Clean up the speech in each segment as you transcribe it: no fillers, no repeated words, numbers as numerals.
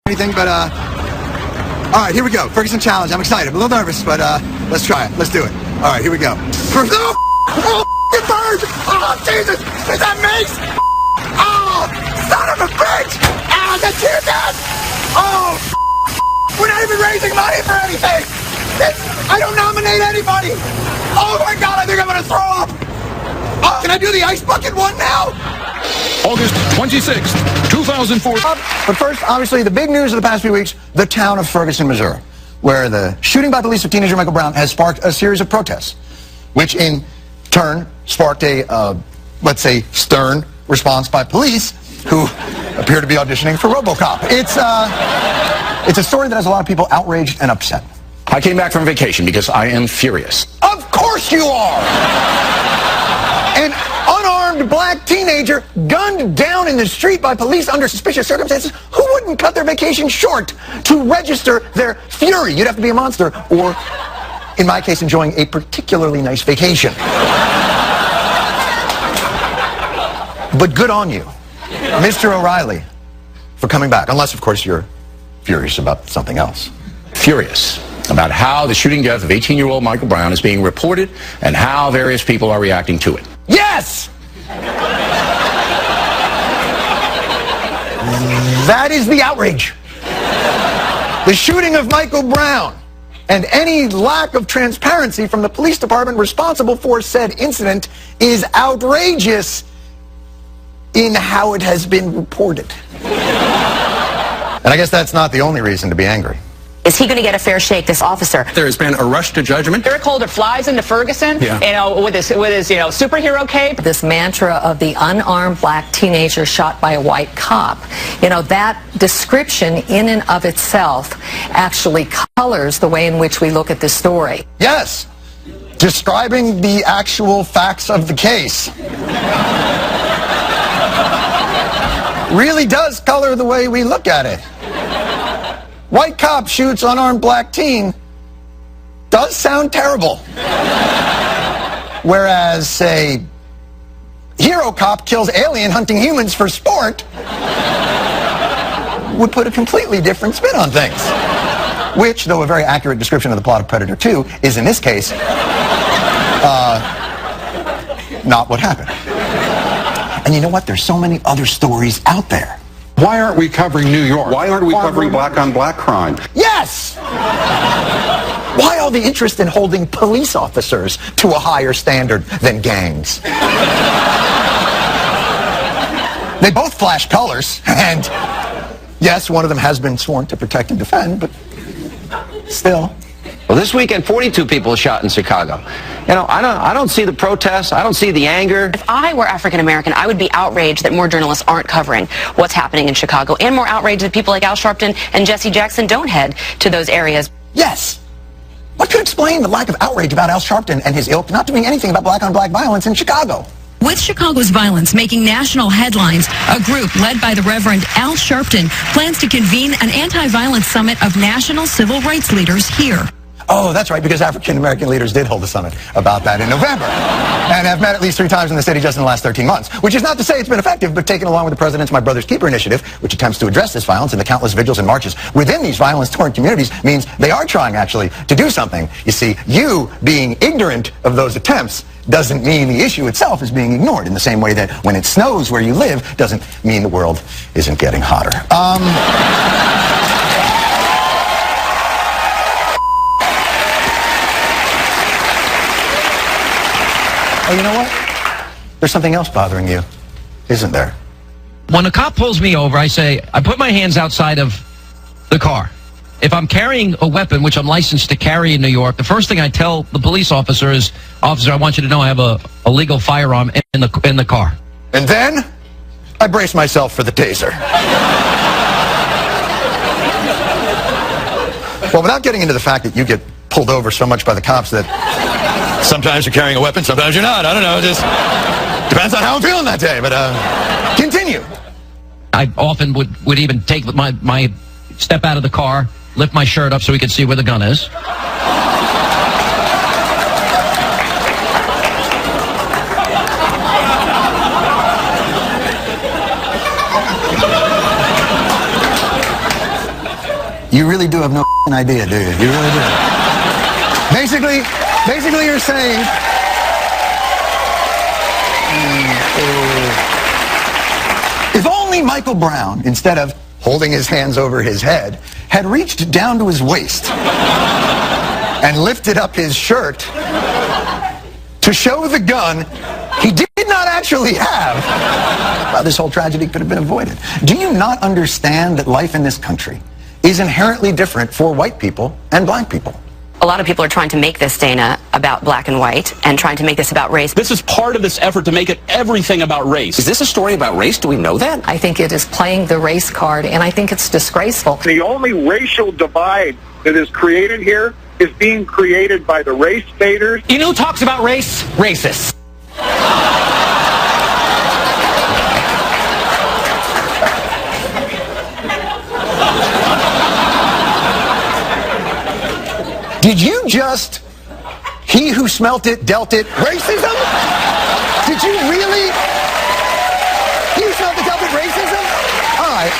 anything, but all right, here we go. Ferguson challenge. I'm excited. I'm a little nervous, but let's try it. Let's do it. All right, here we go. First, bird! Oh, Jesus! Is that Mace? Oh, son of a bitch! Ah, that's tear gas! Oh, we're not even raising money for anything! I don't nominate anybody! Oh my God, I think I'm gonna throw up! Oh, can I do the ice bucket one now? August 26th, 2004. But first, obviously, the big news of the past few weeks, the town of Ferguson, Missouri, where the shooting by police of teenager Michael Brown has sparked a series of protests, which in turn sparked a, let's say, stern response by police who appear to be auditioning for RoboCop. It's a story that has a lot of people outraged and upset. I came back from vacation because I am furious. Of course you are! An unarmed black teenager gunned down in the street by police under suspicious circumstances. Who wouldn't cut their vacation short to register their fury? You'd have to be a monster, or, in my case, enjoying a particularly nice vacation. But good on you, Mr. O'Reilly, for coming back. Unless, of course, you're furious about something else. Furious about how the shooting death of 18-year-old Michael Brown is being reported and how various people are reacting to it. Yes! That is the outrage. The shooting of Michael Brown and any lack of transparency from the police department responsible for said incident is outrageous in how it has been reported. And I guess that's not the only reason to be angry. Is he going to get a fair shake, this officer? There has been a rush to judgment. Eric Holder flies into Ferguson, with his superhero cape. This mantra of the unarmed black teenager shot by a white cop, that description in and of itself actually colors the way in which we look at this story. Yes, describing the actual facts of the case really does color the way we look at it. White cop shoots unarmed black teen does sound terrible. Whereas, say, hero cop kills alien hunting humans for sport would put a completely different spin on things. Which, though a very accurate description of the plot of Predator 2, is in this case not what happened. And you know what? There's so many other stories out there. Why aren't we covering New York? Why aren't we covering black-on-black crime? Yes! Why all the interest in holding police officers to a higher standard than gangs? They both flash colors, and yes, one of them has been sworn to protect and defend, but still. Well, this weekend, 42 people shot in Chicago. I don't see the protests. I don't see the anger. If I were African American, I would be outraged that more journalists aren't covering what's happening in Chicago, and more outraged that people like Al Sharpton and Jesse Jackson don't head to those areas. Yes. What could explain the lack of outrage about Al Sharpton and his ilk not doing anything about black-on-black violence in Chicago? With Chicago's violence making national headlines, a group led by the Reverend Al Sharpton plans to convene an anti-violence summit of national civil rights leaders here. Oh, that's right, because African-American leaders did hold a summit about that in November and have met at least 3 times in the city just in the last 13 months, which is not to say it's been effective, but taken along with the President's My Brother's Keeper initiative, which attempts to address this violence and the countless vigils and marches within these violence-torn communities, means they are trying, actually, to do something. You see, you being ignorant of those attempts doesn't mean the issue itself is being ignored, in the same way that when it snows where you live doesn't mean the world isn't getting hotter. Oh, you know what? There's something else bothering you, isn't there? When a cop pulls me over, I put my hands outside of the car. If I'm carrying a weapon, which I'm licensed to carry in New York, the first thing I tell the police officer is, "Officer, I want you to know I have a legal firearm in the car." And then I brace myself for the taser. Well, without getting into the fact that you get pulled over so much by the cops that sometimes you're carrying a weapon, sometimes you're not. I don't know. It just depends on how I'm feeling that day. But continue. I often would even take my step out of the car, lift my shirt up so we could see where the gun is. You really do have no idea, do you? You really do. Basically you're saying... If only Michael Brown, instead of holding his hands over his head, had reached down to his waist and lifted up his shirt to show the gun he did not actually have, well, this whole tragedy could have been avoided. Do you not understand that life in this country is inherently different for white people and black people? A lot of people are trying to make this, Dana, about black and white and trying to make this about race. This is part of this effort to make it everything about race. Is this a story about race? Do we know that? I think it is playing the race card, and I think it's disgraceful. The only racial divide that is created here is being created by the race baiters. You know who talks about race? Racists. Did you just, he who smelt it, dealt it, racism? Did you really? He who smelt it, dealt it, racism? All right.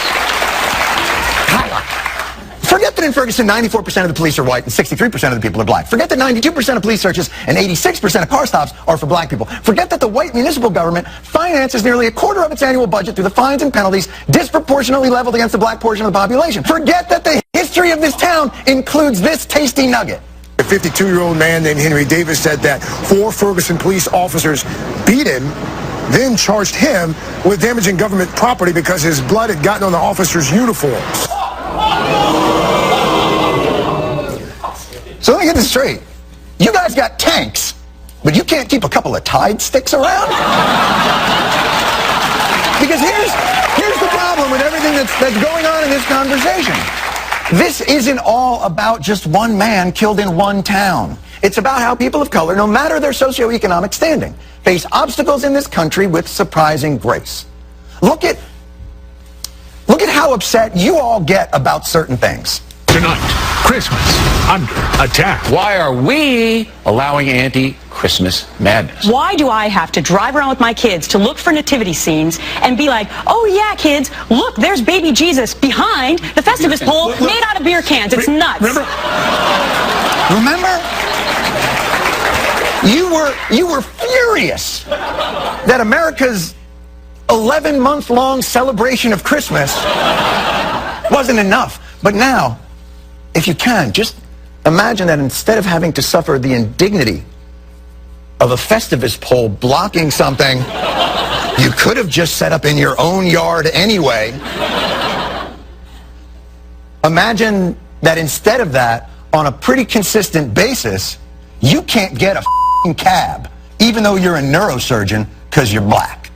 Forget that in Ferguson, 94% of the police are white and 63% of the people are black. Forget that 92% of police searches and 86% of car stops are for black people. Forget that the white municipal government finances nearly a quarter of its annual budget through the fines and penalties disproportionately leveled against the black portion of the population. Forget that the history of this town includes this tasty nugget. A 52-year-old man named Henry Davis said that 4 Ferguson police officers beat him, then charged him with damaging government property because his blood had gotten on the officers' uniforms. So let me get this straight. You guys got tanks, but you can't keep a couple of Tide sticks around? Because here's the problem with everything that's going on in this conversation. This isn't all about just one man killed in one town. It's about how people of color, no matter their socioeconomic standing, face obstacles in this country with surprising grace. Look at how upset you all get about certain things. Tonight, Christmas under attack. Why are we allowing anti-Christmas madness? Why do I have to drive around with my kids to look for nativity scenes and be like, oh yeah, kids, look, there's baby Jesus behind the Festivus pole made out of beer cans. It's nuts. Remember? You were furious that America's 11-month-long celebration of Christmas wasn't enough. But now, if you can, just imagine that instead of having to suffer the indignity of a Festivus pole blocking something you could have just set up in your own yard anyway, imagine that instead of that, on a pretty consistent basis, you can't get a cab, even though you're a neurosurgeon, because you're black.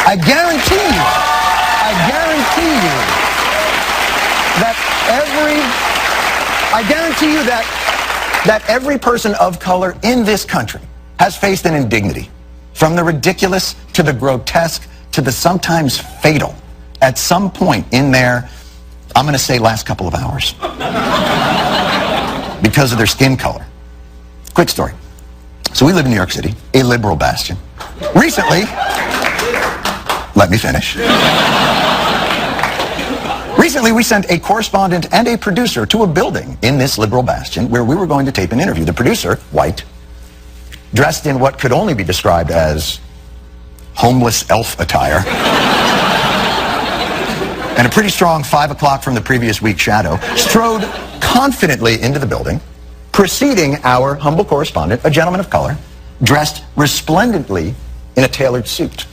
I guarantee you that every person of color in this country has faced an indignity, from the ridiculous to the grotesque to the sometimes fatal, at some point in their, I'm going to say, last couple of hours, because of their skin color. Quick story. So we live in New York City, a liberal bastion. Recently, let me finish. Recently, we sent a correspondent and a producer to a building in this liberal bastion where we were going to tape an interview. The producer, white, dressed in what could only be described as homeless elf attire, and a pretty strong 5 o'clock from the previous week's shadow, strode confidently into the building, preceding our humble correspondent, a gentleman of color, dressed resplendently in a tailored suit.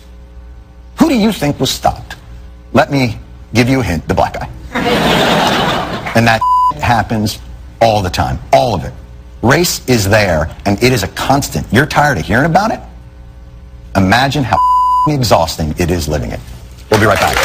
Who do you think was stopped? Let me give you a hint, the black guy. And that happens all the time, all of it. Race is there, and it is a constant. You're tired of hearing about it? Imagine how exhausting it is living it. We'll be right back.